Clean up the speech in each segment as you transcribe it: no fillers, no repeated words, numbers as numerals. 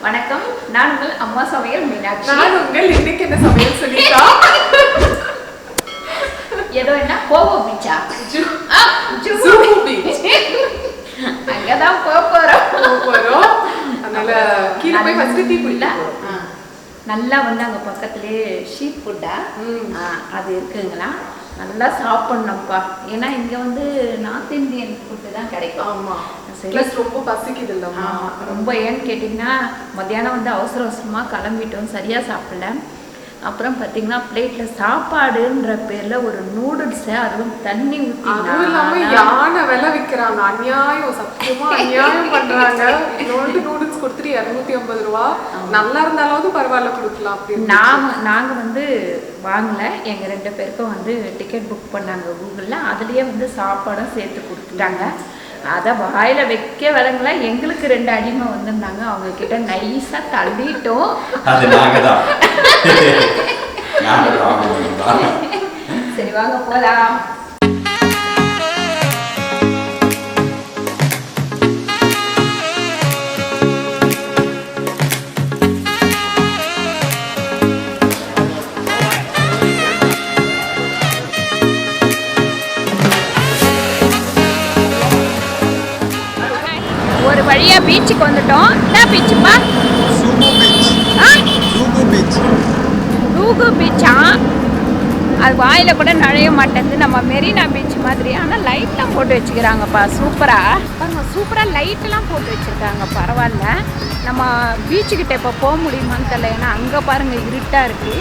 வணக்கம், நான் உங்கள் அம்மா சமையல் மீனாட்சி. நான் உங்கள் இன்னைக்கு என்ன சமையல் சொல்லிட்டா? ஏதோ என்ன கோவோ பீச்சா? ஜூஹு பீச். அங்கதான் போறோம். அதனால கீழே போய் ஃபர்ஸ்ட் டீ குடிக்கலாம். நல்லா வந்து அங்க பக்கத்துலயே ஷீட் ஃபுட்டா அது இருக்குங்களா, நல்லா சாப்பிடணும்ப்பா. ஏன்னா இங்க வந்து நார்த் இந்தியன் ஃபுட்டு தான் கிடைக்கும். ஆமா, ரொம்ப பசிக்குது இல்ல. ரொம்ப ஏன்னு கேட்டிங்கன்னா மத்தியானம் வந்து அவசர அவசரமாக கிளம்பிட்டோம், சரியாக சாப்பிடல. அப்புறம் பார்த்தீங்கன்னா பிளேட்டில் சாப்பாடுன்ற பேரில் ஒரு நூடுல்ஸை அதுவும் தண்ணி ஊற்றி, அதுவும் இல்லாமல் யானை விலை விற்கிறாங்க. அநியாயம், சத்தியமாக அநியாயம் பண்ணுறாங்க. நூடுல்ஸ் கொடுத்துட்டு 250 ரூபா. நல்லா இருந்தாலாவது பரவாயில்ல கொடுக்கலாம் அப்படின்னு. நாங்கள் வந்து வாங்கலை. எங்கள் 2 பேருக்கும் வந்து டிக்கெட் புக் பண்ணாங்க கூகுளில். அதுலேயே வந்து சாப்பாடும் சேர்த்து கொடுத்துட்டாங்க. அதை வாயில வைக்க வரங்களா, எங்களுக்கு 2 அடிமை வந்திருந்தாங்க. அவங்க கிட்ட நைஸா தள்ளிட்டோம். சரி வாங்க போலாம். ஒரு வழியா பீச்சுக்கு வந்துட்டோம். என்ன பீச்சுப்பா? ஜூஹு பீச்சா? அது வாயில கூட நுழைய மாட்டேங்குது. நம்ம மெரினா பீச் மாதிரி. ஆனால் லைட்லாம் போட்டு வச்சுக்கிறாங்கப்பா, சூப்பரா பாருங்க. சூப்பரா லைட்லாம் போட்டு வச்சிருக்காங்க, பரவாயில்ல. நம்ம பீச்சுக்கிட்ட இப்போ போக முடியுமான்னு தெரியல. ஏன்னா அங்கே பாருங்க இருட்டா இருக்கு.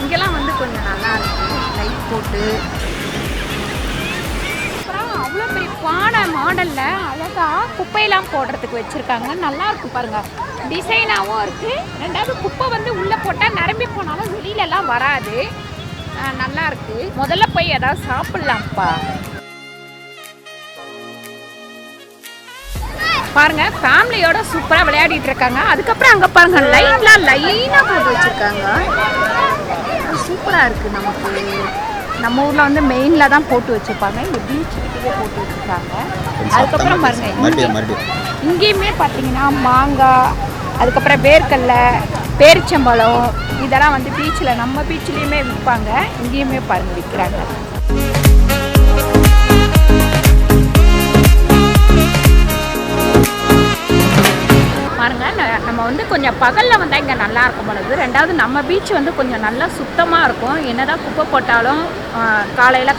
இங்கெல்லாம் வந்து கொஞ்சம் நல்லா இருக்கு லைட் போட்டு. அவ்வளோ பெரிய பானை மாடல்ல அழகா குப்பையெல்லாம் போடுறதுக்கு வச்சிருக்காங்க. நல்லா இருக்கு பாருங்க, டிசைனாகவும் இருக்கு. ரெண்டாவது குப்பை வந்து உள்ள போட்டால் நிரம்பி போனாலும் வெளியிலலாம் வராது. நல்லா இருக்கு. முதல்ல போய் ஏதாவது சாப்பிடலாம்ப்பா. பாருங்க, ஃபேமிலியோட சூப்பரா விளையாடிட்டு இருக்காங்க. அதுக்கப்புறம் அங்க பாருங்க லைட்லாம் லைனா போட்டு வச்சிருக்காங்க. சூப்பரா இருக்கு. நமக்கு நம்ம ஊர்ல வந்து மெயின்ல தான் போட்டு வச்சிருப்பாங்க. இந்த பீச் கிட்டே போட்டு வச்சிருக்காங்க. அதுக்கப்புறம் பாருங்க இங்கேயுமே பார்த்தீங்கன்னா மாங்காய், அதுக்கப்புறம் வேர்க்கடலை, பேரிச்சம்பழம் இதெல்லாம் வந்து பீச்சில், நம்ம பீச்சிலையுமே விற்பாங்க. இங்கேயுமே பாருங்க விற்கிறாங்க. பாருங்க, நம்ம வந்து கொஞ்சம் பகலில் வந்தால் இங்கே நல்லா இருக்கும் பொழுது. ரெண்டாவது நம்ம பீச் வந்து கொஞ்சம் நல்லா சுத்தமாக இருக்கும். என்னதான் குப்பை போட்டாலும்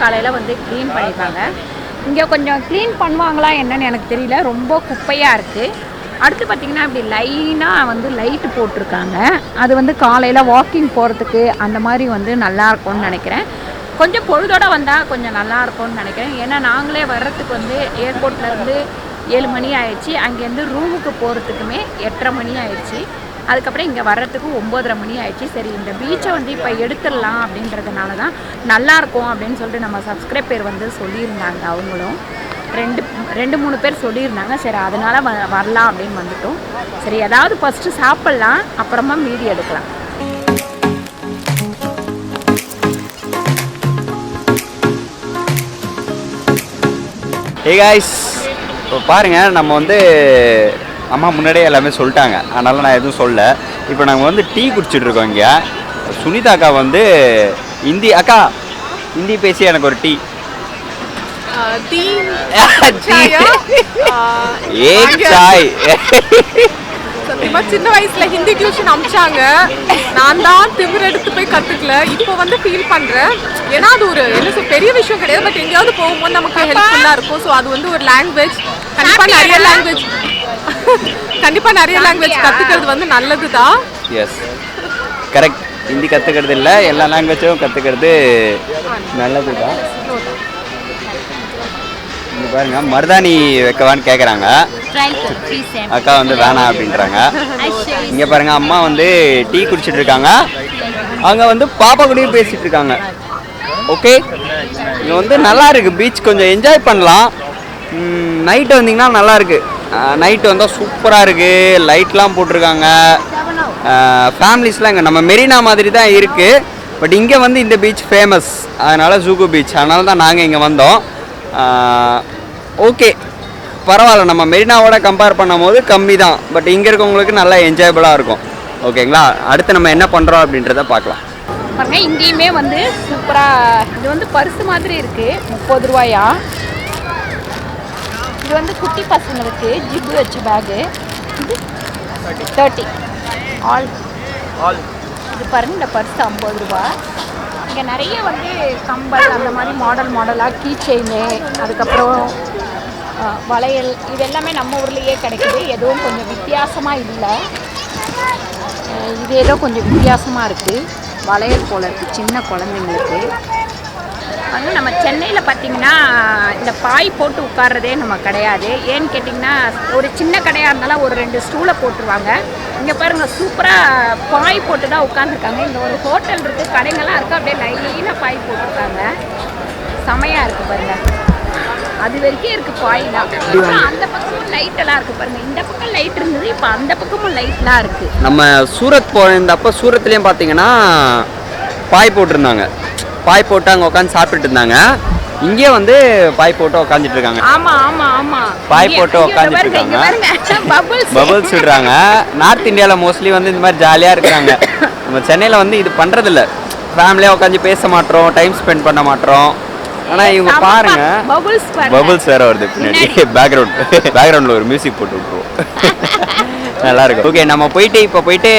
காலையில் வந்து க்ளீன் பண்ணிப்பாங்க. இங்கே கொஞ்சம் க்ளீன் பண்ணுவாங்களா என்னன்னு எனக்கு தெரியல, ரொம்ப குப்பையாக இருக்குது. அடுத்து பார்த்திங்கன்னா இப்படி லைனாக வந்து லைட்டு போட்டிருக்காங்க. அது வந்து காலையில் வாக்கிங் போகிறதுக்கு அந்த மாதிரி வந்து நல்லாயிருக்கும்னு நினைக்கிறேன். கொஞ்சம் பொழுதோடு வந்தால் கொஞ்சம் நல்லாயிருக்கும்னு நினைக்கிறேன். ஏன்னா நாங்களே வர்றதுக்கு வந்து ஏர்போர்ட்லேருந்து 7 மணி ஆயிடுச்சு. அங்கேருந்து ரூமுக்கு போகிறதுக்குமே 8:30 மணி ஆயிடுச்சு. அதுக்கப்புறம் இங்கே வர்றதுக்கு 9:30 மணி ஆயிடுச்சு. சரி, இந்த பீச்சை வந்து இப்போ எடுத்துடலாம் அப்படின்றதுனால தான் நல்லாயிருக்கும் அப்படின்னு சொல்லிட்டு நம்ம சப்ஸ்கிரைபர் வந்து சொல்லியிருந்தாங்க. அவங்களும் 2-3 பேர் சொல்லியிருந்தாங்க. சரி, அதனால் வரலாம் அப்படின்னு வந்துட்டோம். சரி, ஏதாவது ஃபஸ்ட்டு சாப்பிட்லாம், அப்புறமா மீதி எடுக்கலாம். ஹே காய்ஸ், இப்போ பாருங்கள், நம்ம வந்து அம்மா முன்னாடியே எல்லாமே சொல்லிட்டாங்க, அதனால் நான் எதுவும் சொல்ல. இப்போ நாங்கள் வந்து டீ குடிச்சிட்ருக்கோம் இங்கே. சுனிதா அக்கா வந்து ஹிந்தி பேசி எனக்கு ஒரு டீ சத்தியமா சின்ன வயசுல ஹிந்தி டியூஷன் அமிச்சாங்க. நான் தான் திமிர் எடுத்து போய் கத்துக்கல. இப்போ வந்து ஃபீல் பண்றேன். ஏன்னா அது ஒரு என்ன பெரிய விஷயம் கிடையாது. பட் எங்கேயாவது போகும்போது நமக்கு ஹெல்ப்ஃபுல்லா இருக்கும். ஸோ அது வந்து ஒரு லாங்குவேஜ். கண்டிப்பா நிறைய லாங்குவேஜ் கத்துக்கிறது வந்து நல்லதுதான். S, correct. ஹிந்தி கற்றுக்கிறது இல்லை, எல்லா லாங்குவேஜும் கற்றுக்கிறது நல்லது தான். இங்கே பாருங்க, மருதாணி வைக்கவான்னு கேட்குறாங்க. அக்கா வந்து வேணாம் அப்படின்றாங்க. இங்கே பாருங்க, அம்மா வந்து டீ குடிச்சிட்டு இருக்காங்க. அவங்க வந்து பாப்பா கூடயும் பேசிட்டு இருக்காங்க. ஓகே, இங்கே வந்து நல்லா இருக்கு பீச். கொஞ்சம் என்ஜாய் பண்ணலாம். நைட்டு வந்தீங்கன்னா நல்லா இருக்கு. நைட்டு வந்தால் சூப்பராக இருக்குது. லைட்லாம் போட்டிருக்காங்க. ஃபேமிலிஸ்லாம் இங்கே நம்ம மெரினா மாதிரி தான் இருக்குது. பட் இங்கே வந்து இந்த பீச் ஃபேமஸ், அதனால் ஜூஹு பீச். அதனால தான் நாங்கள் இங்கே வந்தோம். ஓகே, பரவாயில்ல, நம்ம மெரினாவோட கம்பேர் பண்ணும்போது கம்மி தான். பட் இங்கே இருக்கவங்களுக்கு நல்லா என்ஜாயபுளாக இருக்கும். ஓகேங்களா, அடுத்து நம்ம என்ன பண்ணுறோம் அப்படின்றத பார்க்கலாம். பாருங்க, இங்கேயுமே வந்து சூப்பராக இது வந்து பர்ஸு மாதிரி இருக்குது, 30 ரூபாயா. இது வந்து குட்டி பசங்களுக்கு ஜிப்பு வச்சு பேகு, இது 30 ஆல். இது பாருங்க, இந்த பர்ஸ் 50 ரூபா. இங்கே நிறைய வந்து கம்பல் அந்த மாதிரி மாடலாக கீ செயினு, அதுக்கப்புறம் வளையல், இது எல்லாமே நம்ம ஊர்லேயே கிடைக்குது. எதுவும் கொஞ்சம் வித்தியாசமாக இல்லை, இது ஏதோ கொஞ்சம் வித்தியாசமாக இருக்குது. வளையல் போல் இருக்குது சின்ன குழந்தைங்களுக்கு. அது நம்ம சென்னையில் பார்த்திங்கன்னா இந்த பாய் போட்டு உட்கார்றதே நம்ம கிடையாது. ஏன்னு கேட்டிங்கன்னா ஒரு சின்ன கடையாக இருந்தாலும் ஒரு 2 ஸ்டூலை போட்டுருவாங்க. இங்கே பாருங்கள், சூப்பராக பாய் போட்டு தான் உட்காந்துருக்காங்க. இங்கே ஒரு ஹோட்டல் இருக்குது, கடைங்கள்லாம் இருக்குது, அப்படியே லைனாக பாய் போட்டிருக்காங்க. செமையாக இருக்குது பாருங்கள், அது வரைக்கும் இருக்குது பாய்லாம். அப்புறம் அந்த பக்கமும் லைட்டெல்லாம் இருக்குது பாருங்கள். இந்த பக்கம் லைட் இருந்தது, இப்போ அந்த பக்கமும் லைட்லாம் இருக்குது. நம்ம சூரத் போயிருந்தப்போ சூரத்துலேயும் பார்த்தீங்கன்னா பாய் போட்டிருந்தாங்க. பாய் போட்டு அங்கே உட்காந்து சாப்பிட்டுட்டு இருந்தாங்க. இங்கே வந்து பாய் போட்டு உட்காந்துட்டு இருக்காங்க. ஆமாம் பாய் போட்டு உட்காந்துட்டு இருக்காங்க, பபுள்ஸ் விடுறாங்க. நார்த் இந்தியாவில் மோஸ்ட்லி வந்து இந்த மாதிரி ஜாலியாக இருக்கிறாங்க. நம்ம சென்னையில் வந்து இது பண்ணுறதில்ல, ஃபேமிலியாக உட்காந்து பேச மாட்டோம், டைம் ஸ்பெண்ட் பண்ண மாட்டோம். ஆனால் இவங்க பாருங்க, பபுள்ஸ் வேற வருது பின்னாடி. பேக்ரவுண்டில் ஒரு மியூசிக் போட்டு விட்டுருவோம், நல்லா இருக்கும். ஓகே, நம்ம இப்போ போயிட்டு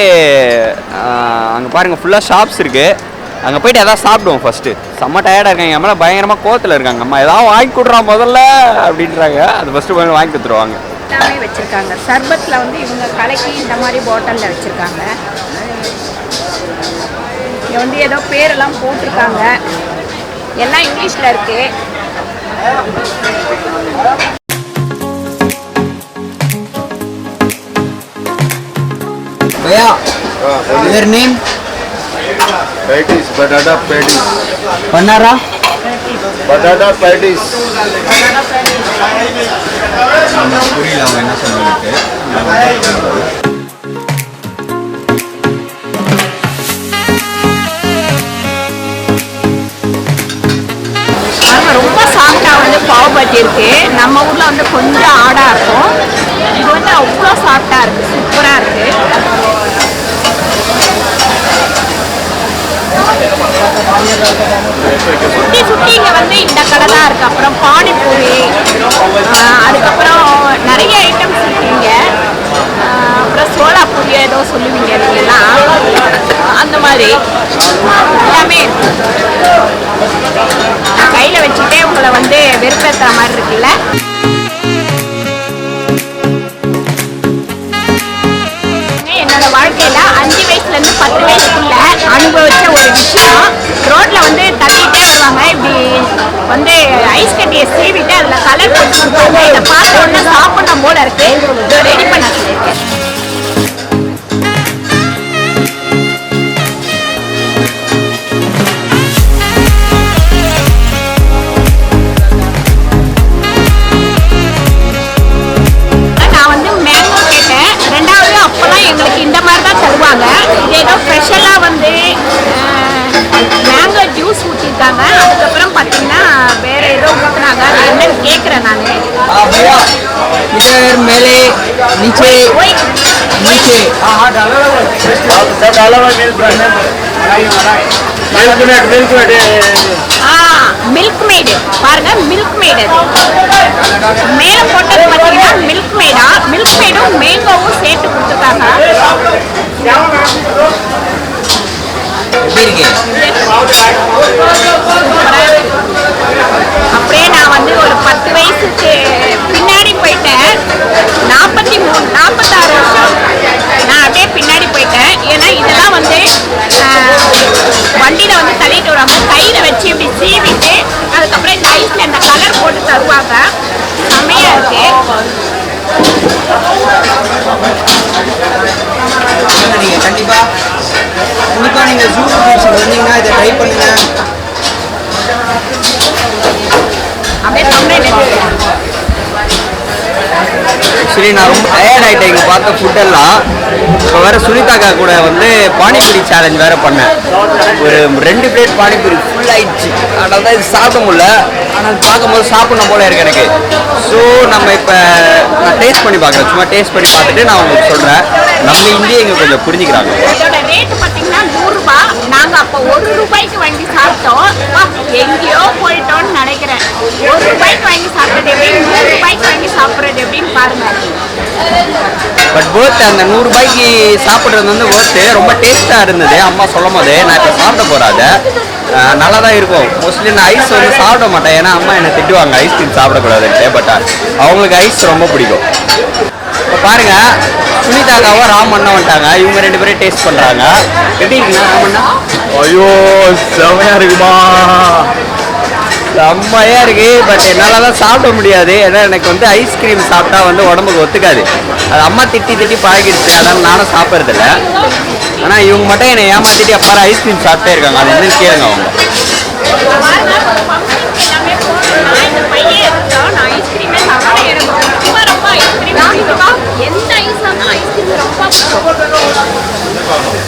அங்கே பாருங்கள் ஃபுல்லாக ஷாப்ஸ் இருக்குது. அங்கே போயிட்டு எதாவது சாப்பிடுவோம் ஃபஸ்ட்டு. செம்ம டயர்டாக இருக்காங்க, என் மேலே பயங்கரமாக கோவத்தில் இருக்காங்க. அம்மா எதாவது வாங்கி கொடுறான் முதல்ல அப்படின்றாங்க. அது ஃபஸ்ட்டு போய் வாங்கி கொடுத்துருவாங்க. எல்லாமே வச்சுருக்காங்க. சர்பத்தில் வந்து இவங்க கலக்கி இந்த மாதிரி பாட்டிலில் வச்சுருக்காங்க. இங்கே வந்து ஏதோ பேரெல்லாம் போட்டிருக்காங்க, எல்லாம் இங்கிலீஷில் இருக்குது. भैया, your name? Patties, batata patties. Panara? Batata patties. புரியல அவங்க என்ன சொல்லிருக்கு. ரொம்ப சாஃப்டாக வந்து பாவ் பாஜி இருக்குது. நம்ம ஊரில் வந்து கொஞ்சம் ஆடாக இருக்கும், இது வந்து அவ்வளோ சாஃப்டாக இருக்குது, சூப்பராக இருக்குது. சுற்றி இங்கே வந்து இந்த கடை தான் இருக்குது. அப்புறம் பானிபூரி, அதுக்கப்புறம் நிறைய ஐட்டம்ஸ் இருக்குங்க. அப்புறம் சோளாப்பூரி ஏதோ சொல்லுவீங்க நீங்கள்லாம், அந்த மாதிரி எல்லாமே நான் கையில் வச்சுட்டே உங்களை வந்து வெறுப்பேற்றுற மாதிரி இருக்குல்ல. என்னோட வாழ்க்கையில் 5 வயசுலேருந்து 10 வயசுக்குள்ள அனுபவிச்ச ஒரு விஷயம், ரோட்டில் வந்து தட்டிகிட்டே வருவாங்க, இப்படி வந்து ஐஸ் கட்டியை சீவிட்டு அதில் கலர் போட்டு கொடுப்பாங்க. இதை பார்த்த உடனே சாப்பிடணும் போல இருக்கு, ரெடி பண்ண சொல்லியிருக்கேன். எங்களுக்கு இந்த மாதிரி தான் தருவாங்க. இது ஏதோ ஸ்பெஷலாக வந்து மேங்கோ ஜூஸ் ஊற்றிருக்காங்க. அதுக்கப்புறம் பார்த்தீங்கன்னா வேற ஏதோ ஊற்றுனாங்க, அது என்னன்னு கேட்குறேன் நான். इधर मेले नीचे नीचे மில்க் மேடு பாருங்க, மில்க் மேடு மேலே போட்டது பார்த்தீங்கன்னா மில்க் மேடா. மில்க் மேடும் மேங்கோவும் சேர்த்து கொடுத்துருக்காங்க. அப்படியே நான் வந்து ஒரு 10 வயசுக்கு பின்னாடி போயிட்டேன். 46 வருஷம் நான் அப்படியே பின்னாடி போயிட்டேன். ஏன்னா இதெல்லாம் வந்து வண்டியில் வந்து தள்ளிட்டு வருவாங்க, கையில் வச்சு இப்படி சீவிட்டு அதுக்கப்புறம் இந்த ஐஸில் இந்த கலர் போட்டு தருவாங்க. செம்மையாக இருக்கு. நீங்கள் கண்டிப்பாக நீங்கள் ஜூ வந்தீங்கன்னா இதை ட்ரை பண்ணுங்க. அப்படியே தொண்டையில் ஆக்சுவலி நான் ரொம்ப டயர்ட் ஆகிட்டேன் இங்கே பார்த்த ஃபுட்டெல்லாம். இப்போ வேறு சுனிதாக்கா கூட வந்து பானிபூரி சேலஞ்ச் வேறு பண்ணேன். ஒரு 2 பிளேட் பானிபூரி ஃபுல் ஆயிடுச்சு, அதனால தான் இது சாப்பிட முடியல. ஆனால் அது பார்க்கும்போது சாப்பிடணும் போல இருக்கு எனக்கு. ஸோ நம்ம இப்போ நான் டேஸ்ட் பண்ணி பார்க்குறேன். சும்மா டேஸ்ட் பண்ணி பார்த்துட்டு நான் உங்களுக்கு சொல்கிறேன். நம்ம இந்தியா இங்கே கொஞ்சம் புரிஞ்சுக்கிறாங்க. இதோட ரேட் பார்த்தீங்கன்னா 100 ரூபாய். நாங்கள் அப்போ 1 ரூபாய்க்கு வாங்கி சாப்பிட்டோம். எங்கேயோ போயிட்டோம்னு நினைக்கிறேன். 1 ரூபாய்க்கு வாங்கி சாப்பிட்றது எப்படி, 100 ரூபாய்க்கு வாங்கி சாப்பிட்றது எப்படின்னு பாருங்க. பட் ஒர்த் அந்த 100 ரூபாய்க்கு சாப்பிட்றது வந்து ஒர்த்து. ரொம்ப டேஸ்ட்டாக இருந்தது அம்மா சொல்லும் போது. நான் இப்போ சாப்பிட போகிறாத நல்லா தான் இருக்கும். மோஸ்ட்லி நான் ஐஸ் வந்து சாப்பிட மாட்டேன், ஏன்னா அம்மா என்னை திட்டுவாங்க ஐஸ்கிரீம் சாப்பிடக்கூடாதுன்ட்டு. பட் அவங்களுக்கு ஐஸ் ரொம்ப பிடிக்கும். இப்போ பாருங்க, சுனிதாக்காவும் ராம் அண்ணா வந்துட்டாங்க. இவங்க 2 பேரும் டேஸ்ட் பண்ணுறாங்க. எப்படி இருக்குண்ணா ராம் அண்ணா? ஐயோ செமையா இருக்குமா? செம்மையாக இருக்குது. பட் என்னால் தான் சாப்பிட முடியாது, ஏன்னா எனக்கு வந்து ஐஸ்கிரீம் சாப்பிட்டா வந்து உடம்புக்கு ஒத்துக்காது. அது அம்மா திட்டி திட்டி பழகிடுச்சு, அதனால் நானும் சாப்பிட்றதில்ல. ஆனால் இவங்க மட்டும் என்னை ஏமாற்றிட்டு அப்பாரு ஐஸ்கிரீம் சாப்பிட்டே இருக்காங்க. அது வந்து கேளுங்க அவங்க.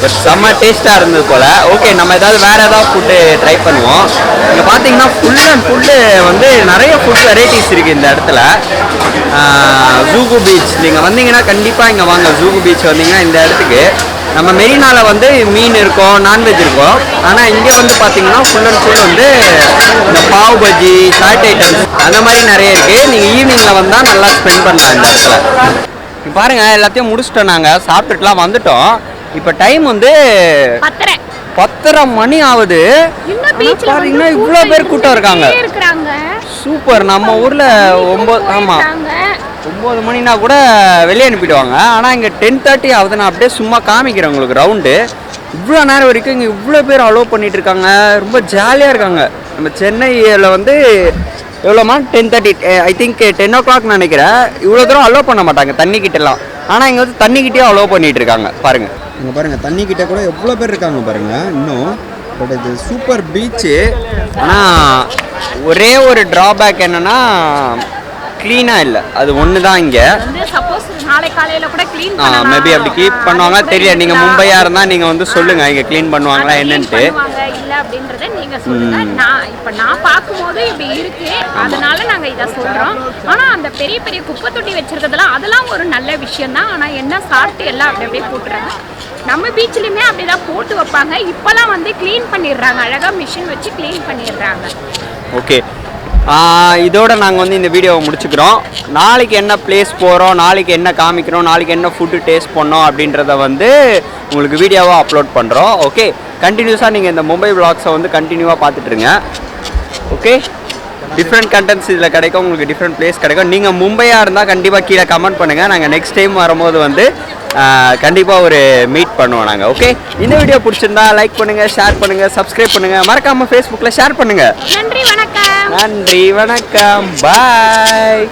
பட் செம்ம டேஸ்ட்டாக இருந்தது போல். ஓகே, நம்ம ஏதாவது வேறு ஏதாவது ஃபுட்டு ட்ரை பண்ணுவோம். இங்கே பார்த்தீங்கன்னா ஃபுல் அண்ட் ஃபுல்லு வந்து நிறைய ஃபுட் வெரைட்டிஸ் இருக்குது இந்த இடத்துல. ஜூகு பீச் நீங்கள் வந்தீங்கன்னா கண்டிப்பாக இங்கே வாங்க. ஜூகு பீச் வந்தீங்கன்னா இந்த இடத்துக்கு நம்ம மெரினாவில் வந்து மீன் இருக்கும், நான்வெஜ் இருக்கும். ஆனால் இங்கே வந்து பார்த்தீங்கன்னா ஃபுல் அண்ட் ஃபுல் வந்து இந்த பாவ் பஜ்ஜி, சாட் ஐட்டம்ஸ் அந்த மாதிரி நிறைய இருக்குது. நீங்கள் ஈவினிங்கில் வந்தால் நல்லா ஸ்பெண்ட் பண்ணலாம் இந்த இடத்துல. இப்போ பாருங்கள், எல்லாத்தையும் முடிச்சிட்டோம். நாங்கள் சாப்பிட்டுட்டுலாம் வந்துட்டோம். இப்போ டைம் வந்து 10:30 மணி ஆகுது. பாருங்கன்னா இவ்வளோ பேர் கூட்டம் இருக்காங்க. சூப்பர். நம்ம ஊரில் 9 மணினா கூட வெளியே அனுப்பிடுவாங்க. ஆனால் இங்கே 10:30 ஆகுது. நான் அப்படியே சும்மா காமிக்கிறேன் உங்களுக்கு ரவுண்டு. இவ்வளோ நேரம் வரைக்கும் இங்கே இவ்வளோ பேர் அலோவ் பண்ணிட்டு இருக்காங்க. ரொம்ப ஜாலியாக இருக்காங்க. நம்ம சென்னையில் வந்து எவ்வளோமா 10:30 ஐ திங்க் 10 o'clock நினைக்கிறேன். இவ்வளோ தூரம் அலோவ் பண்ண மாட்டாங்க தண்ணிக்கிட்டலாம். ஆனால் இங்கே வந்து தண்ணிக்கிட்டே அலோவ் பண்ணிட்டு இருக்காங்க. பாருங்கள் இங்கே பாருங்கள், தண்ணிக்கிட்ட கூட எவ்வளோ பேர் இருக்காங்க பாருங்கள் இன்னும். பட் இது சூப்பர் பீச்சு. ஆனால் ஒரே ஒரு ட்ராபேக் என்னென்னா க்ளீனாக இல்லை. அது ஒன்று தான் இங்கே. மேபி அப்படி க்ளீன் பண்ணுவாங்க தெரியல. நீங்கள் மும்பையாக இருந்தால் நீங்கள் வந்து சொல்லுங்கள் இங்கே க்ளீன் பண்ணுவாங்களா என்னன்ட்டு. இல்லை அப்படின்றத நீங்கள் சொல்லுங்கள். நான் பார்க்கும்போது இப்படி இருக்கு, அதனால நாங்கள் இதை சொல்கிறோம். ஆனால் அந்த பெரிய பெரிய குப்பை தொட்டி வச்சிருக்கிறதுலாம் அதெல்லாம் ஒரு நல்ல விஷயம் தான். ஆனால் என்ன சாப்பிட்டு எல்லாம் அப்படி அப்படியே போட்டுறாங்க. நம்ம பீச்லேயுமே அப்படி தான் போட்டு வைப்பாங்க. இப்போலாம் வந்து க்ளீன் பண்ணிடுறாங்க, அழகாக மிஷின் வச்சு க்ளீன் பண்ணிடுறாங்க. ஓகே, இதோட நாங்கள் வந்து இந்த வீடியோவை முடிச்சுக்கிறோம். நாளைக்கு என்ன பிளேஸ் போகிறோம், நாளைக்கு என்ன காமிக்கிறோம், நாளைக்கு என்ன ஃபுட்டு டேஸ்ட் பண்ணோம் அப்படின்றத வந்து உங்களுக்கு வீடியோவாக அப்லோட் பண்ணுறோம். ஓகே, கண்டினியூஸாக நீங்கள் இந்த மும்பை விளாக்ஸை வந்து கண்டினியூவாக பார்த்துட்ருங்க. ஓகே, டிஃப்ரெண்ட் கண்டென்ட்ஸ் இதில் கிடைக்கும், உங்களுக்கு டிஃப்ரெண்ட் பிளேஸ் கிடைக்கும். நீங்கள் மும்பையாக இருந்தால் கண்டிப்பாக கீழே கமெண்ட் பண்ணுங்கள். நாங்கள் நெக்ஸ்ட் டைம் வரும்போது வந்து கண்டிப்பாக ஒரு மீட் பண்ணுவோம் நாங்கள். ஓகே, இந்த வீடியோ பிடிச்சிருந்தா லைக் பண்ணுங்கள், ஷேர் பண்ணுங்கள், சப்ஸ்கிரைப் பண்ணுங்கள். மறக்காமல் ஃபேஸ்புக்கில் ஷேர் பண்ணுங்கள். நன்றி வணக்கம். நன்றி வணக்கம், பாய்.